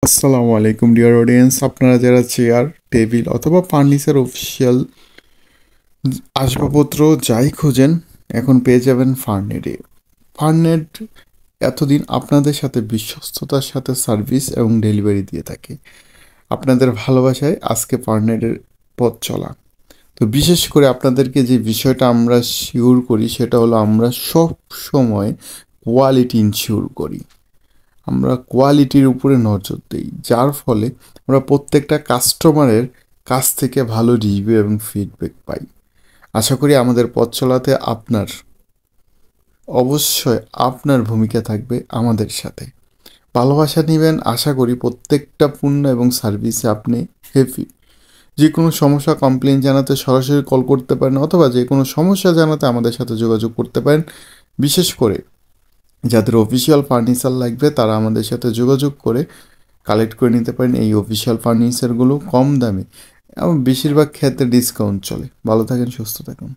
আসসালামু আলাইকুম dear audience, আপনারা যারা চেয়ার, টেবিল অথবা ফার্নিচার অফিসিয়াল আসবাবপত্র যাই খোঁজেন এখন পেয়ে যাবেন ফার্নেটে। ফার্নেট এতদিন আপনাদের সাথে বিশ্বস্ততার সাথে সার্ভিস এবং ডেলিভারি দিয়ে থাকে। আপনাদের ভালোবাসায় আজকে ফার্নেটের পথ চলা। তো বিশেষ করে আপনাদেরকে যে বিষয়টা আমরা শিওর করি সেটা হলো আমরা সব সময় কোয়ালিটি ইনশিওর করি। আমরা কোয়ালিটির উপরে নজর দিই, যার ফলে আমরা প্রত্যেকটা কাস্টমারের কাছ থেকে ভালো রিভিউ এবং ফিডব্যাক পাই। আশা করি আমাদের পথ চলাতে অবশ্যই আপনার ভূমিকা থাকবে আমাদের সাথে। ভালোবাসা নেবেন, আশা করি প্রত্যেকটা পণ্য এবং সার্ভিসে আপনি হ্যাপি। যে কোনো সমস্যা কমপ্লেন জানাতে সরাসরি কল করতে পারেন অথবা যে কোনো সমস্যা জানাতে আমাদের সাথে যোগাযোগ করতে পারেন। বিশেষ করে যাদের অফিসিয়াল ফার্নিচার লাগবে তারা আমাদের সাথে যোগাযোগ করে কালেক্ট করে নিতে পারেন এই অফিসিয়াল ফার্নিচারগুলো কম দামে এবং বেশিরভাগ ক্ষেত্রে ডিসকাউন্ট চলে। ভালো থাকেন, সুস্থ থাকুন।